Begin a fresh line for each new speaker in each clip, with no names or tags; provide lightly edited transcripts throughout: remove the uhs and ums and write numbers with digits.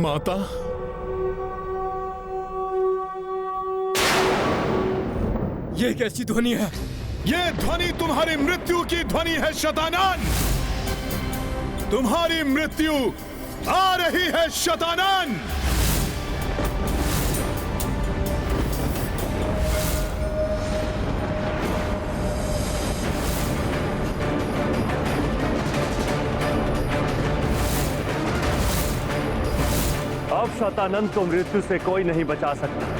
माता,
ये कैसी ध्वनि है?
ये ध्वनि तुम्हारी मृत्यु की ध्वनि है शतानन। तुम्हारी मृत्यु आ रही है शतानन।
अब शतानंद को मृत्यु से कोई नहीं बचा सकता।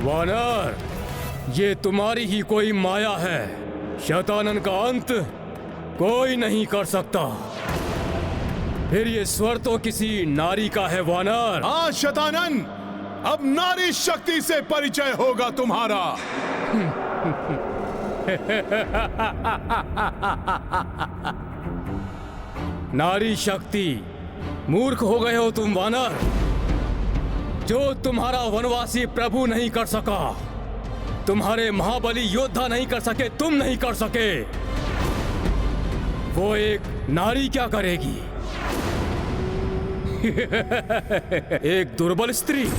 वानर, ये तुम्हारी ही कोई माया है। शतानन का अंत कोई नहीं कर सकता। फिर ये स्वर तो किसी नारी का है वानर।
हाँ शतानन, अब नारी शक्ति से परिचय होगा तुम्हारा।
नारी शक्ति? मूर्ख हो गए हो तुम वानर। जो तुम्हारा वनवासी प्रभु नहीं कर सका, तुम्हारे महाबली योद्धा नहीं कर सके, तुम नहीं कर सके, वो एक नारी क्या करेगी? एक दुर्बल स्त्री।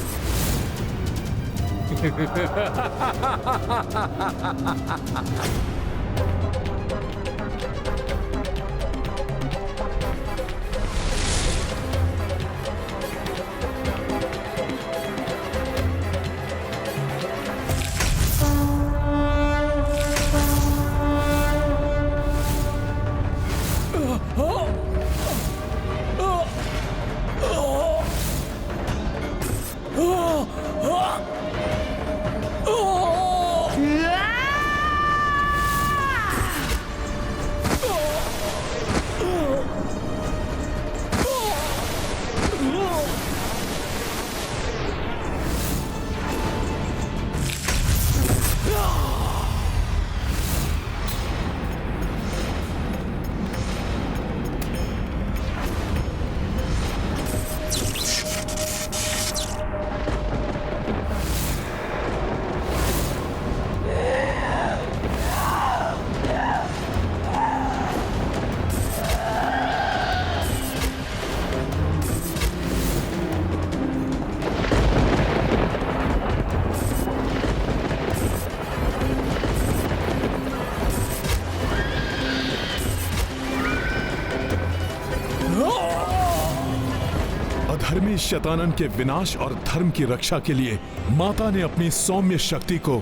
अधर्मी शतानन के विनाश और धर्म की रक्षा के लिए माता ने अपनी सौम्य शक्ति को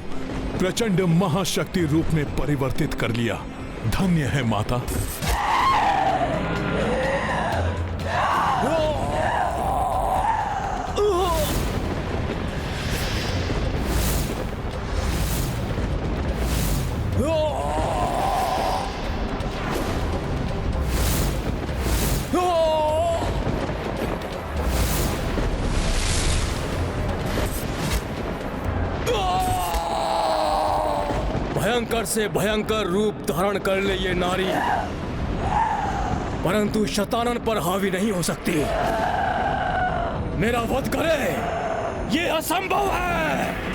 प्रचंड महाशक्ति रूप में परिवर्तित कर लिया। धन्य है माता।
भयंकर से भयंकर रूप धारण कर ले ये नारी, परंतु शतानन पर हावी नहीं हो सकती। मेरा वध करे, ये असंभव है।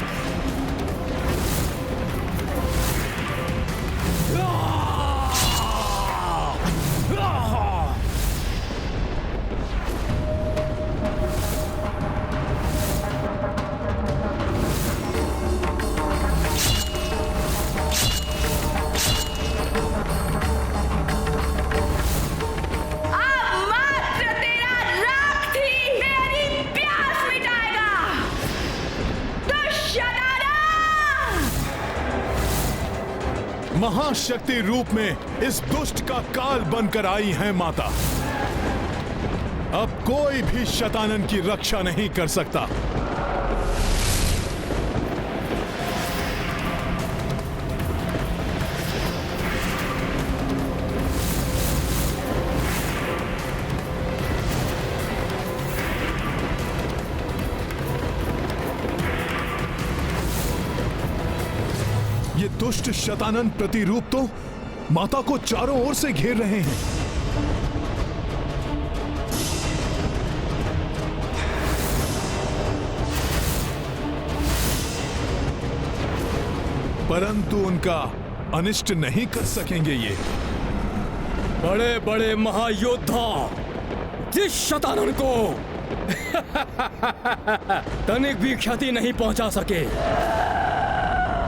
महाशक्ति रूप में इस दुष्ट का काल बनकर आई हैं माता। अब कोई भी शतानन की रक्षा नहीं कर सकता। ये दुष्ट शतानन प्रतिरूप तो माता को चारों ओर से घेर रहे हैं। परंतु उनका अनिष्ट नहीं कर सकेंगे ये।
बड़े बड़े महायोद्धा जिस शतानन को तनिक भी क्षति नहीं पहुंचा सके,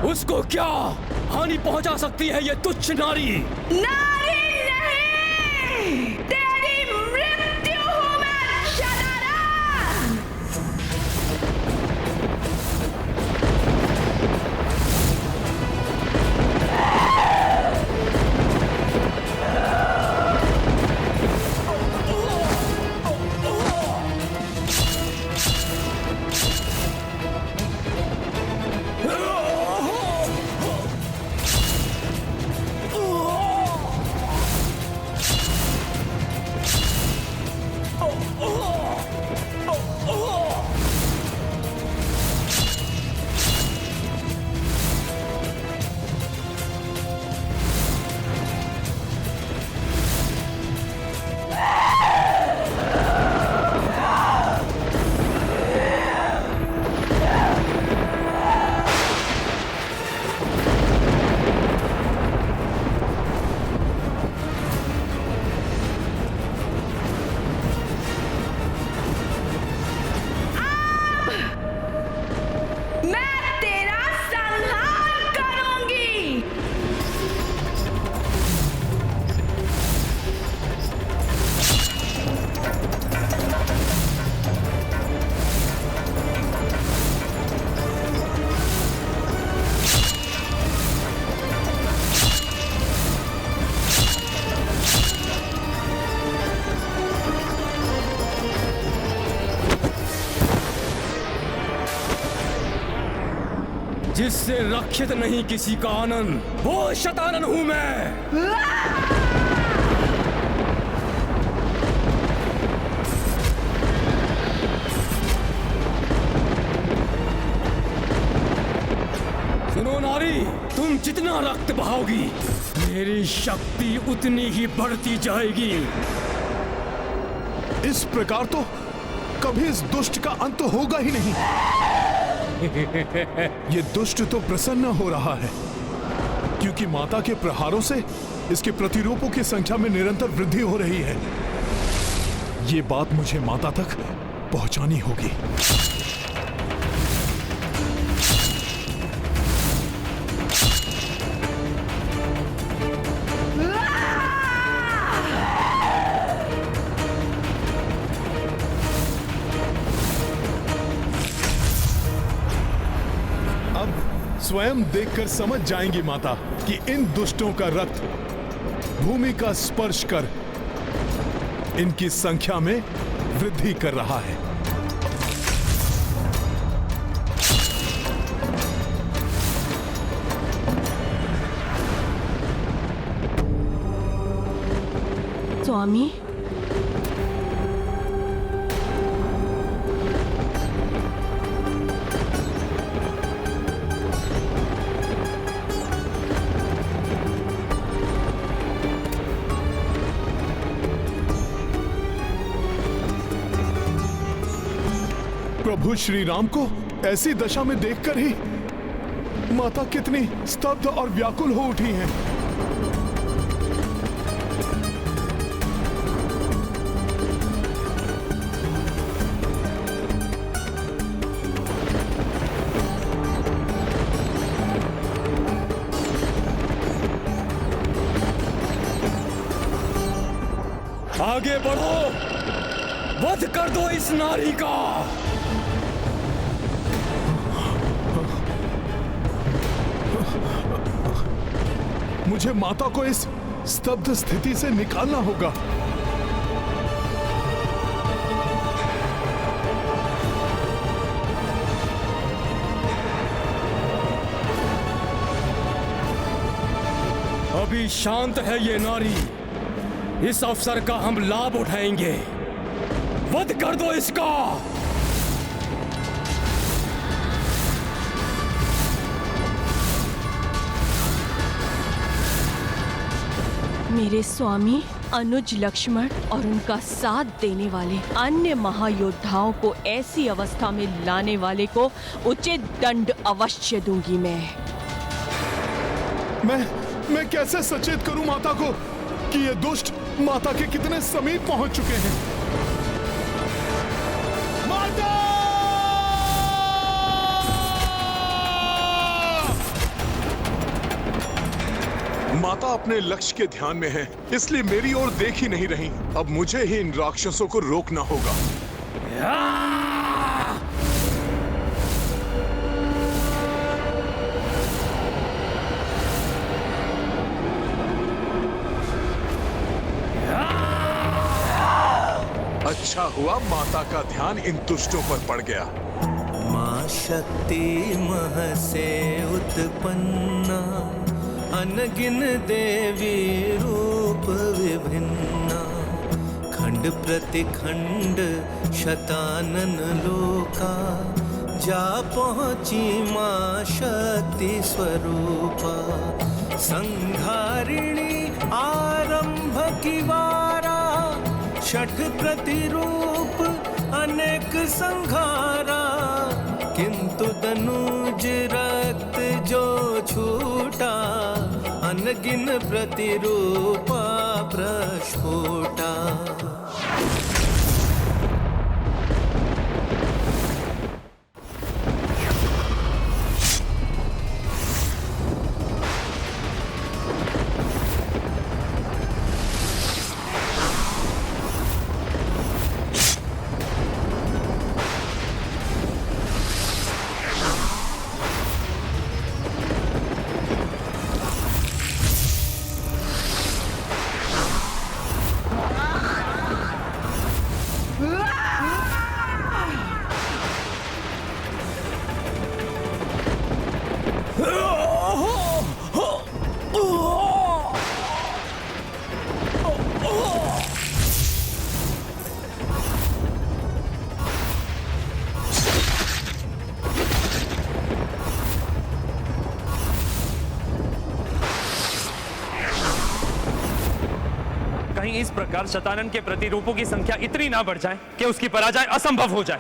उसको क्या हानि पहुंचा सकती है ये तुच्छ नारी?
नारी नहीं, तेरी मृत्यु हूं मैं शतानन।
जिससे रक्षित नहीं किसी का आनंद, वो शतानन हूं मैं। सुनो नारी, तुम जितना रक्त बहाओगी, मेरी शक्ति उतनी ही बढ़ती जाएगी।
इस प्रकार तो कभी इस दुष्ट का अंत होगा ही नहीं। ये दुष्ट तो प्रसन्न हो रहा है क्योंकि माता के प्रहारों से इसके प्रतिरूपों की संख्या में निरंतर वृद्धि हो रही है। ये बात मुझे माता तक पहुंचानी होगी। स्वयं देखकर समझ जाएंगी माता कि इन दुष्टों का रक्त भूमि का स्पर्श कर इनकी संख्या में वृद्धि कर रहा है।
स्वामी,
प्रभु श्री राम को ऐसी दशा में देखकर ही माता कितनी स्तब्ध और व्याकुल हो उठी हैं।
आगे बढ़ो, वध कर दो इस नारी का।
मुझे माता को इस स्तब्ध स्थिति से निकालना होगा।
अभी शांत है ये नारी। इस अवसर का हम लाभ उठाएंगे। वध कर दो इसका।
मेरे स्वामी अनुज लक्ष्मण और उनका साथ देने वाले अन्य महायोद्धाओं को ऐसी अवस्था में लाने वाले को उचित दंड अवश्य दूंगी
मैं कैसे सचेत करूं माता को कि ये दुष्ट माता के कितने समीप पहुंच चुके हैं। माता! माता अपने लक्ष्य के ध्यान में है, इसलिए मेरी ओर देख ही नहीं रही। अब मुझे ही इन राक्षसों को रोकना होगा। अच्छा हुआ माता का ध्यान इन दुष्टों पर पड़ गया।
मां शक्ति मह से उत्पन्ना, अनगिन देवी रूप विभिन्ना। खंड प्रतिखंड शतानन लोका, जा पहुंची मां शक्ति स्वरूपा। संहारिणी आरंभ की वारा, छठ प्रतिरूप अनेक संघारा। किंतु दनुज रक्त जो छूटा, अनगिन प्रतिरूपा प्रस्फुटा।
इस प्रकार शतानन के प्रतिरूपों की संख्या इतनी ना बढ़ जाए कि उसकी पराजय असंभव हो जाए।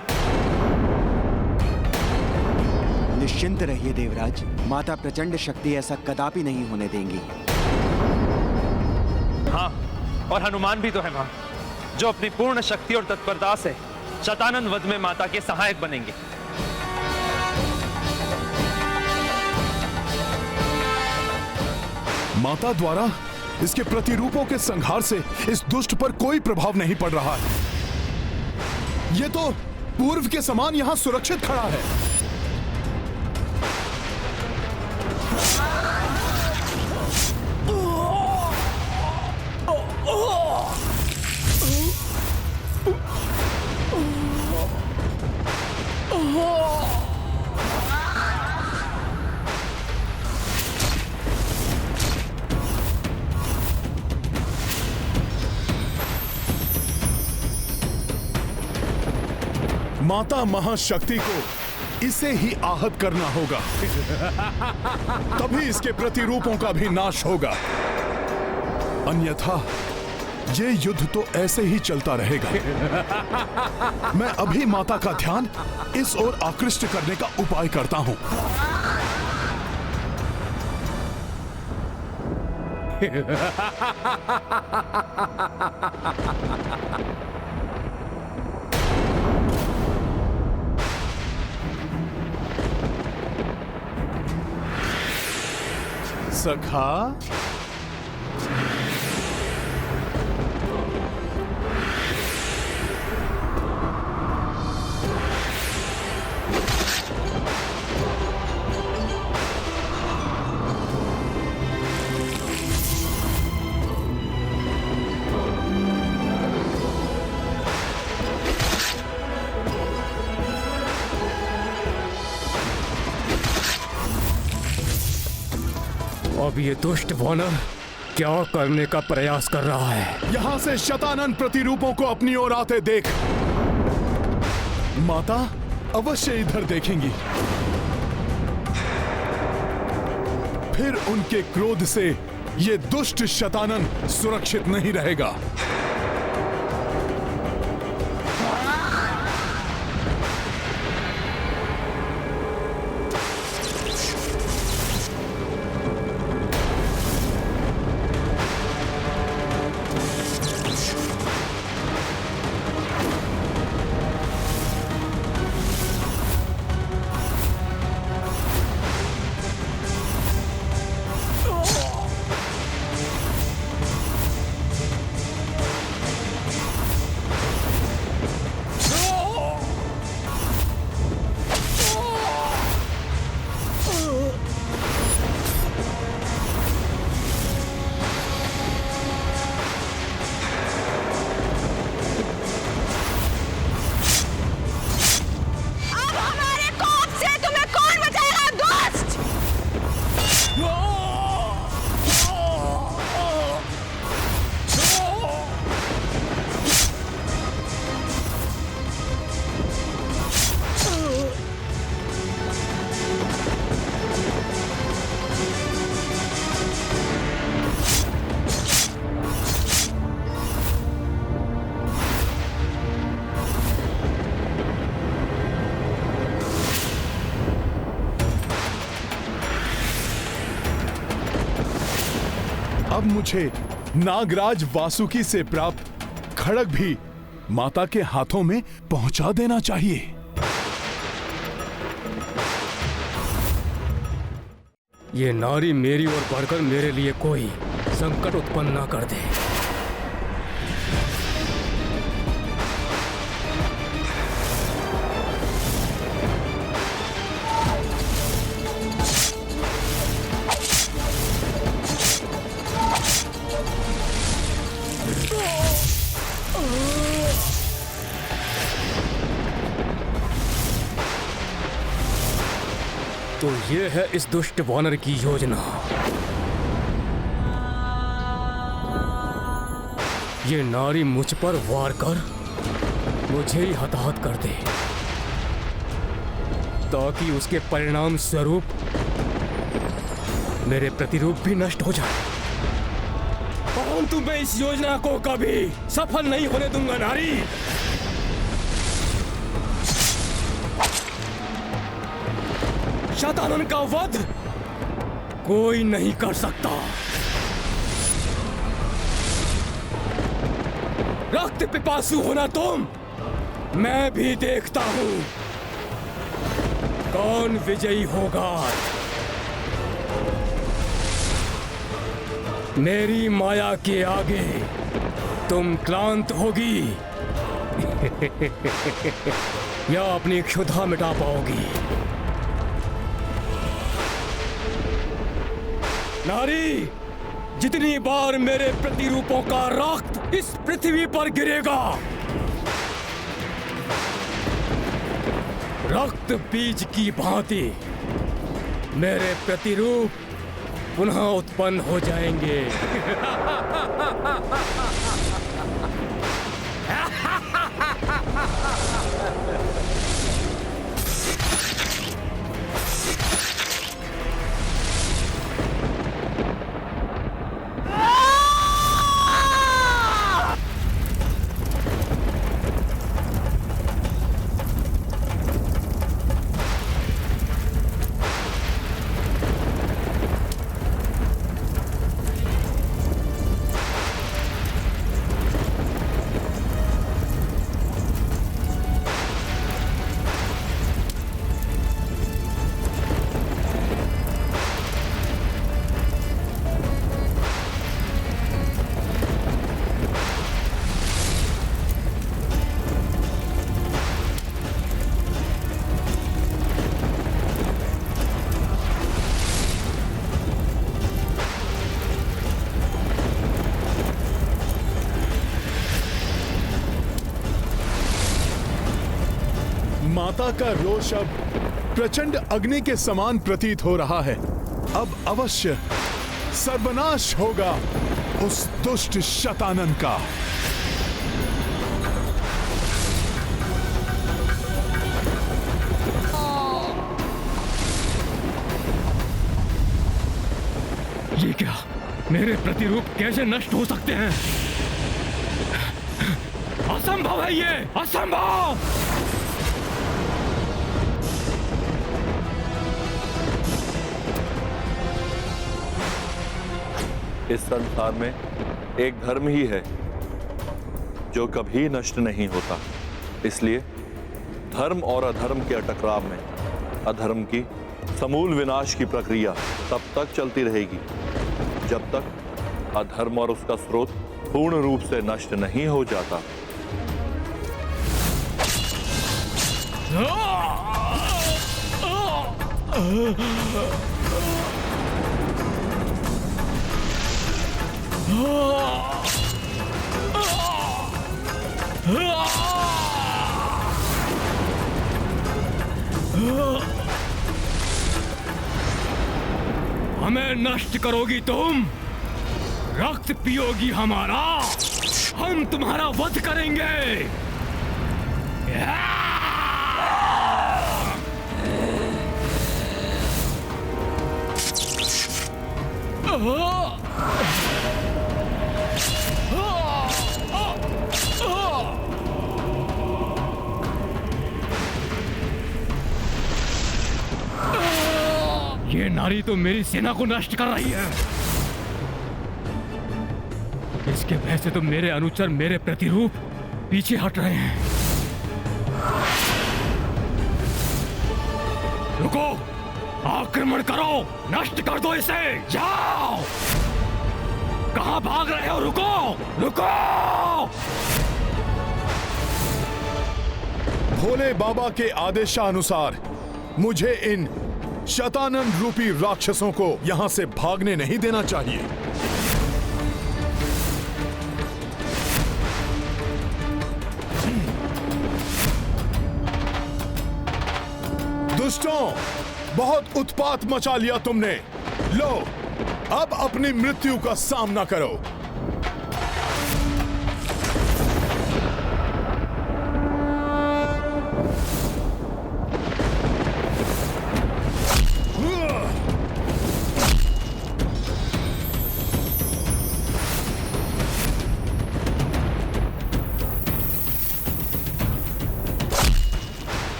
निश्चिंत रहिए देवराज, माता प्रचंड शक्ति ऐसा कदापि नहीं होने देंगी।
हाँ, और हनुमान भी तो है मां, जो अपनी पूर्ण शक्ति और तत्परता से शतानन वध में माता के सहायक बनेंगे।
माता द्वारा इसके प्रतिरूपों के संहार से इस दुष्ट पर कोई प्रभाव नहीं पड़ रहा है। ये तो पूर्व के समान यहां सुरक्षित खड़ा है। माता महाशक्ति को इसे ही आहत करना होगा, तभी इसके प्रतिरूपों का भी नाश होगा। अन्यथा ये युद्ध तो ऐसे ही चलता रहेगा। मैं अभी माता का ध्यान इस ओर आकृष्ट करने का उपाय करता हूं। सखा,
अब ये दुष्ट वानर क्या करने का प्रयास कर रहा है?
यहां से शतानंद प्रतिरूपों को अपनी ओर आते देख। माता अवश्य इधर देखेंगी, फिर उनके क्रोध से ये दुष्ट शतानंद सुरक्षित नहीं रहेगा। अब मुझे नागराज वासुकी से प्राप्त खड़ग भी माता के हाथों में पहुंचा देना चाहिए।
ये नारी मेरी ओर बढ़कर मेरे लिए कोई संकट उत्पन्न ना कर दे। तो ये है इस दुष्ट वानर की योजना। ये नारी मुझ पर वार कर मुझे ही हताहत कर दे, ताकि उसके परिणाम स्वरूप मेरे प्रतिरूप भी नष्ट हो जाए। परंतु मैं इस योजना को कभी सफल नहीं होने दूंगा नारी। शतानंद का वध कोई नहीं कर सकता। रक्त पिपासु होना तुम, मैं भी देखता हूं कौन विजयी होगा। मेरी माया के आगे तुम क्लांत होगी या अपनी क्षुधा मिटा पाओगी। नारी, जितनी बार मेरे प्रतिरूपों का रक्त इस पृथ्वी पर गिरेगा, रक्त बीज की भांति मेरे प्रतिरूप पुनः उत्पन्न हो जाएंगे।
माता का रोष अब प्रचंड अग्नि के समान प्रतीत हो रहा है। अब अवश्य सर्वनाश होगा। उस दुष्ट शतानन का।
ये क्या? मेरे प्रतिरूप कैसे नष्ट हो सकते हैं? असंभव है ये, असंभव!
इस संसार में एक धर्म ही है जो कभी नष्ट नहीं होता। इसलिए धर्म और अधर्म के टकराव में अधर्म की समूल विनाश की प्रक्रिया तब तक चलती रहेगी जब तक अधर्म और उसका स्रोत पूर्ण रूप से नष्ट नहीं हो जाता।
हमें नष्ट करोगी तुम, रक्त पियोगी हमारा, हम तुम्हारा वध करेंगे। ये नारी तो मेरी सेना को नष्ट कर रही है। इसके भय से तो मेरे अनुचर, मेरे प्रतिरूप पीछे हट रहे हैं। रुको, आक्रमण करो, नष्ट कर दो इसे, जाओ! कहां भाग रहे हो? रुको, रुको!
भोले बाबा के आदेशानुसार मुझे इन शतानन रूपी राक्षसों को यहां से भागने नहीं देना चाहिए। दुष्टों, बहुत उत्पात मचा लिया तुमने। लो, अब अपनी मृत्यु का सामना करो।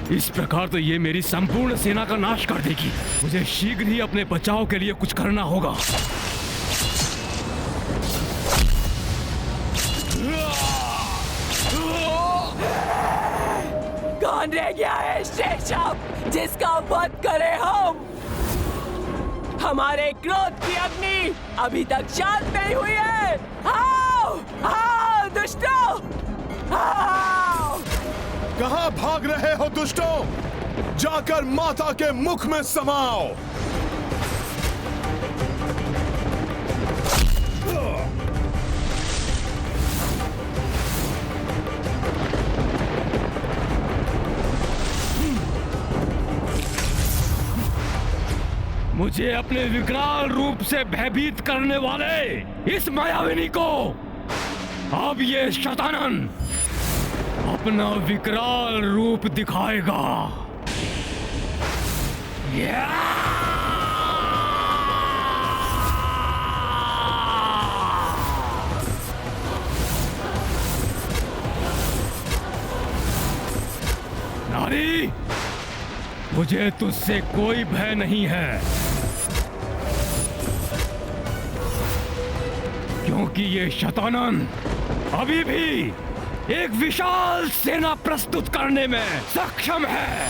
इस प्रकार तो ये मेरी संपूर्ण सेना का नाश कर देगी। मुझे शीघ्र ही अपने बचाव के लिए कुछ करना होगा।
कौन रह गया है शेषव जिसका वध करे हम? हमारे क्रोध की अग्नि अभी तक शांत नहीं हुई है। आओ, आओ दुष्टों, आओ!
कहां भाग रहे हो दुष्टों? जाकर माता के मुख में समाओ।
मुझे अपने विकराल रूप से भयभीत करने वाले इस मायाविनी को अब ये शतानन अपना विकराल रूप दिखाएगा। नारी, मुझे तुझसे कोई भय नहीं है, क्योंकि ये शतानन अभी भी एक विशाल सेना प्रस्तुत करने में सक्षम है।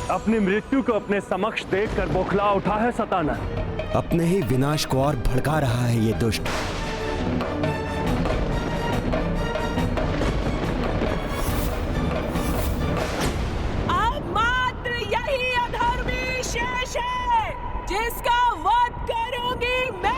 अपनी मृत्यु को अपने समक्ष देखकर बौखला उठा है शतानन।
अपने ही विनाश को और भड़का रहा है ये दुष्ट।
अब मात्र यही अधर्मी शेष है। जिसका वध करूंगी मैं।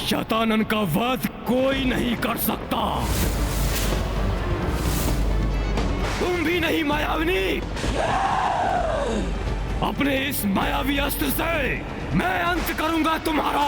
शतानन का वध कोई नहीं कर सकता। तुम भी नहीं मायाविनी। अपने इस मायावी अस्त्र से मैं अंत करूंगा तुम्हारा।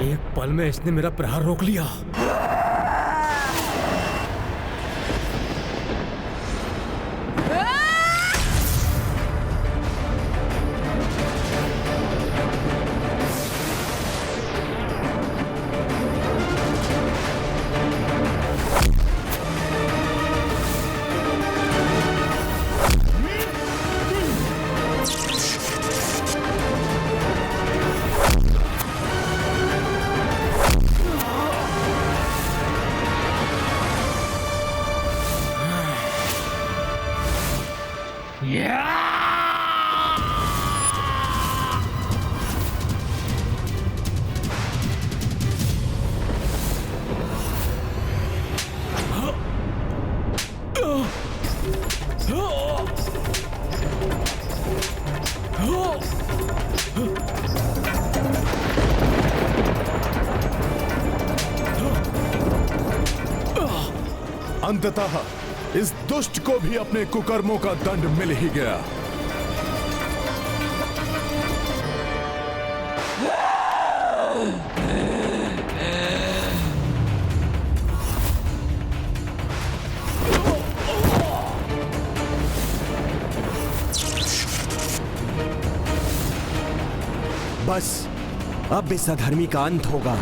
एक पल में इसने मेरा प्रहार रोक लिया।
अंततः इस दुष्ट को भी अपने कुकर्मों का दंड मिल ही गया।
बस अब इस अधर्मी का अंत होगा।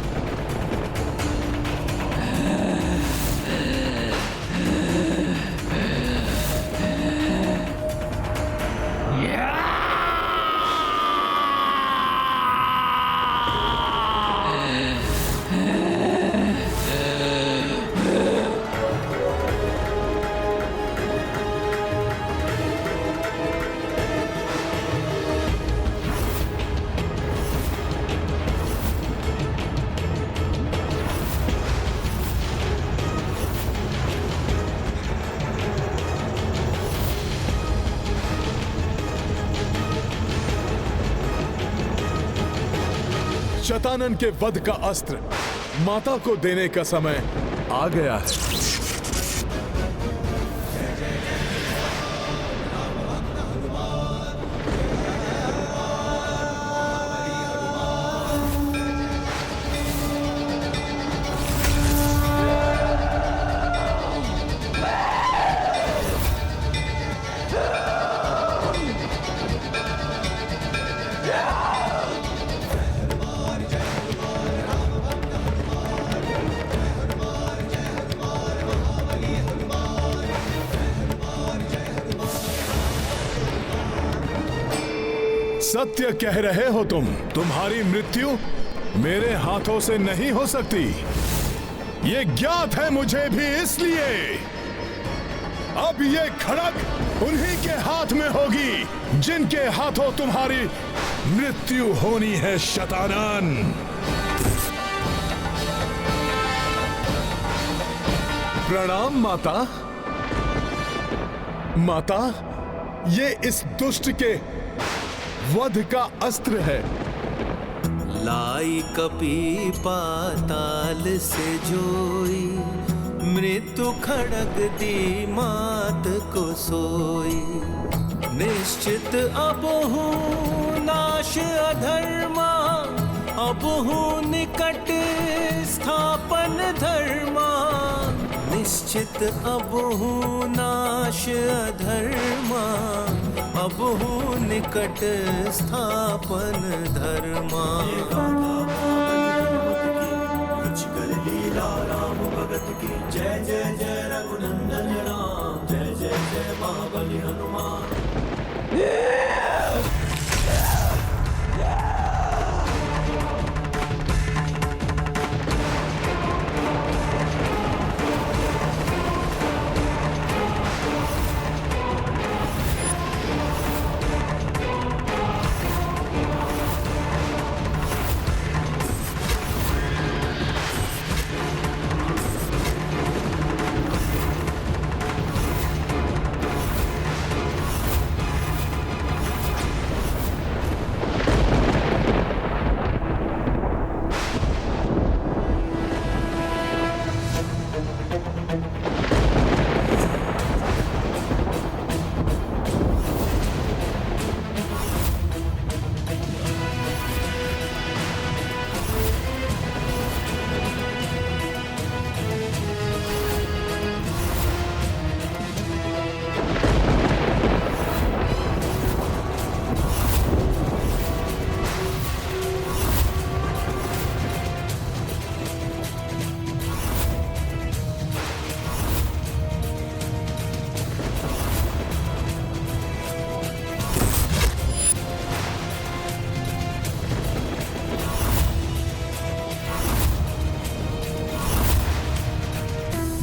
शतानन के वध का अस्त्र माता को देने का समय आ गया है। सत्य कह रहे हो तुम। तुम्हारी मृत्यु मेरे हाथों से नहीं हो सकती। ये ज्ञात है मुझे भी, इसलिए अब ये खड़ग उन्हीं के हाथ में होगी जिनके हाथों तुम्हारी मृत्यु होनी है, शतानन। प्रणाम माता। माता, ये इस दुष्ट के वध का अस्त्र है।
लाई कपी पाताल से जोई, मृत्यु खड़ग दी मात को सोई। निश्चित अब हूँ नाश अधर्मा, अब हूँ निकट स्थापन धर्मा। निश्चित अब हूँ नाश अधर्मा, अब हूँ निकट स्थापन धर्मा। लीला राम भगत की जय जय जय रघुनंदन राम, जय जय जय महाबली हनुमान।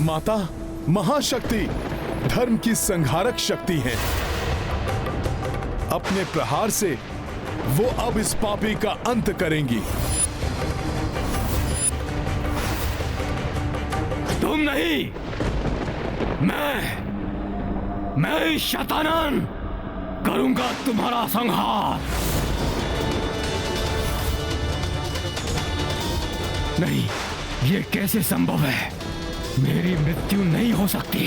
माता महाशक्ति धर्म की संहारक शक्ति है। अपने प्रहार से वो अब इस पापी का अंत करेंगी।
तुम नहीं, मैं शतानन करूंगा तुम्हारा संहार। नहीं, ये कैसे संभव है? मेरी मृत्यु नहीं हो सकती।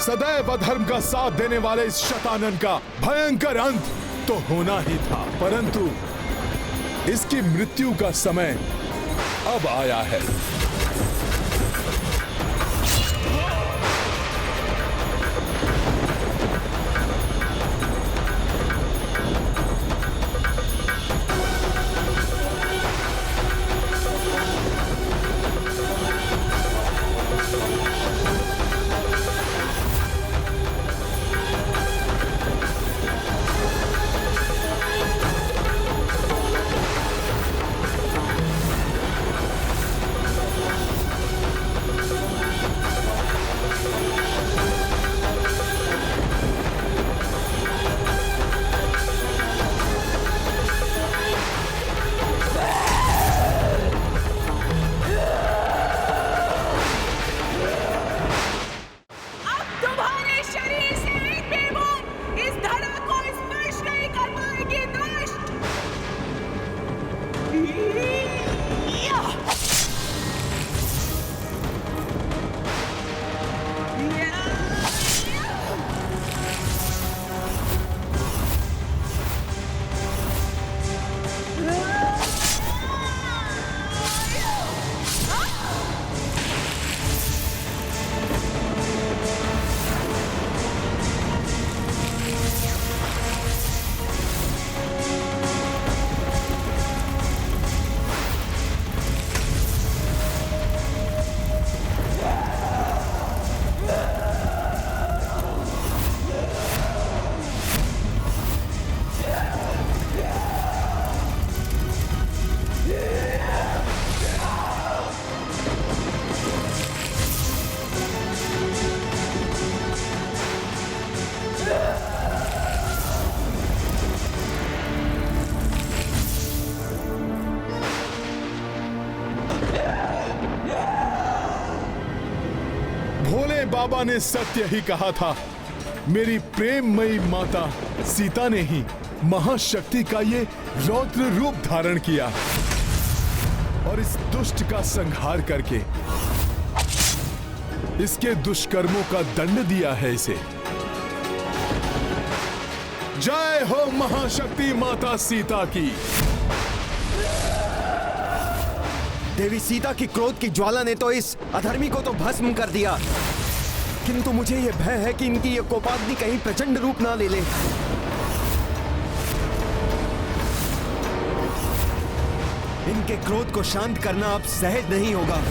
सदैव अधर्म का साथ देने वाले इस शतानन का भयंकर अंत तो होना ही था, परंतु इसकी मृत्यु का समय अब आया है। बाबा ने सत्य ही कहा था। मेरी प्रेममयी माता सीता ने ही महाशक्ति का ये रौद्र रूप धारण किया और इस दुष्ट का संहार करके इसके दुष्कर्मों का दंड दिया है इसे। जय हो महाशक्ति माता सीता की।
देवी सीता की क्रोध की ज्वाला ने तो इस अधर्मी को तो भस्म कर दिया, किंतु मुझे यह भय है कि इनकी ये कोपाग्नि कहीं प्रचंड रूप ना ले ले। इनके क्रोध को शांत करना अब सहज नहीं होगा।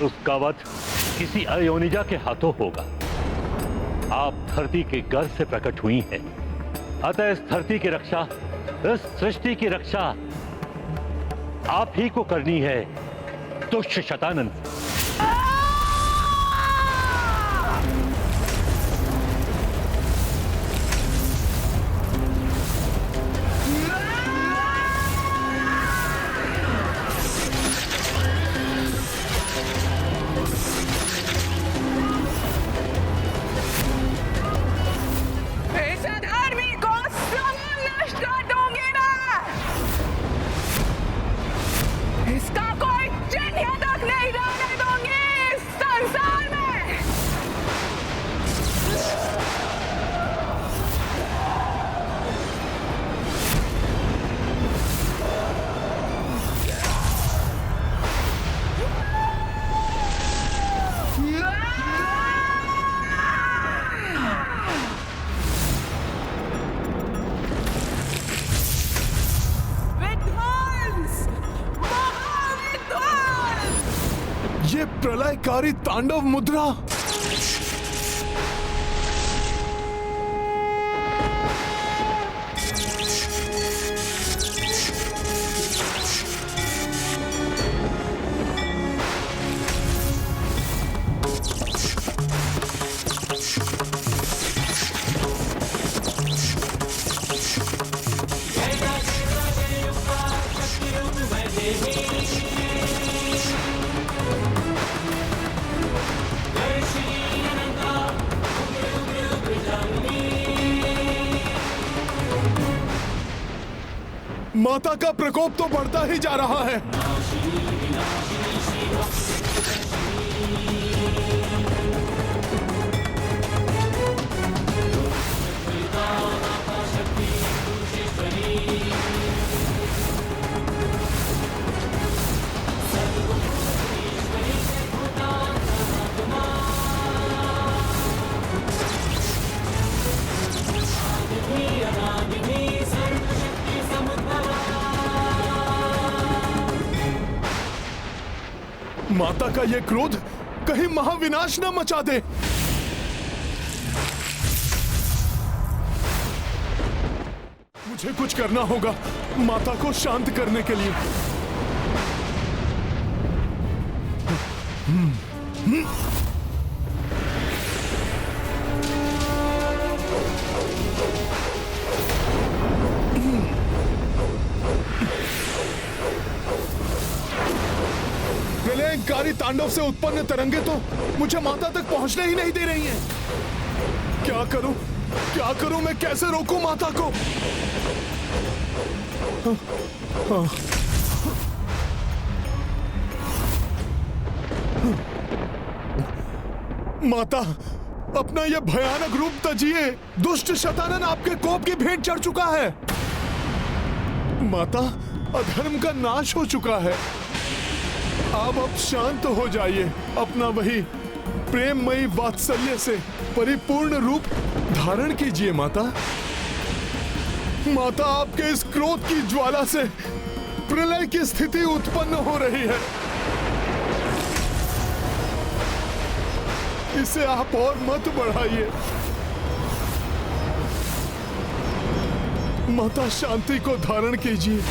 उसका वध किसी अयोनिजा के हाथों होगा। आप धरती के गर्भ से प्रकट हुई हैं, अतः इस धरती की रक्षा, इस सृष्टि की रक्षा आप ही को करनी है, दुष्ट शतानन।
ये प्रलयकारी तांडव मुद्रा। माता का प्रकोप तो बढ़ता ही जा रहा है। माता का यह क्रोध कहीं महाविनाश न मचा दे। मुझे कुछ करना होगा माता को शांत करने के लिए। प्रलयकारी तांडव से उत्पन्न तरंगे तो मुझे माता तक पहुंचने ही नहीं दे रही हैं। क्या करूं? क्या करूं? मैं कैसे रोकूं माता को? माता, अपना यह भयानक रूप तजिए। दुष्ट शैतानन आपके कोप की भेंट चढ़ चुका है। माता, अधर्म का नाश हो चुका है। आप अब शांत हो जाइए। अपना वही प्रेममयी वात्सल्य से परिपूर्ण रूप धारण कीजिए माता। माता, आपके इस क्रोध की ज्वाला से प्रलय की स्थिति उत्पन्न हो रही है। इसे आप और मत बढ़ाइए। माता, शांति को धारण कीजिए।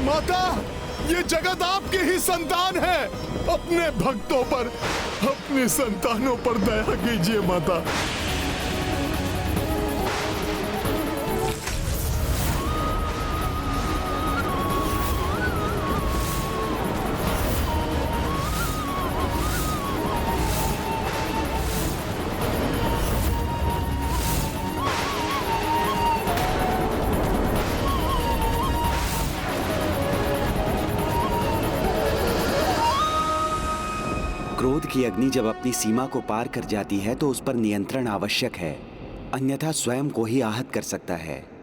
माता, ये जगत आपके ही संतान है। अपने भक्तों पर, अपने संतानों पर दया कीजिए माता।
क्रोध की अग्नि जब अपनी सीमा को पार कर जाती है तो उस पर नियंत्रण आवश्यक है, अन्यथा स्वयं को ही आहत कर सकता है।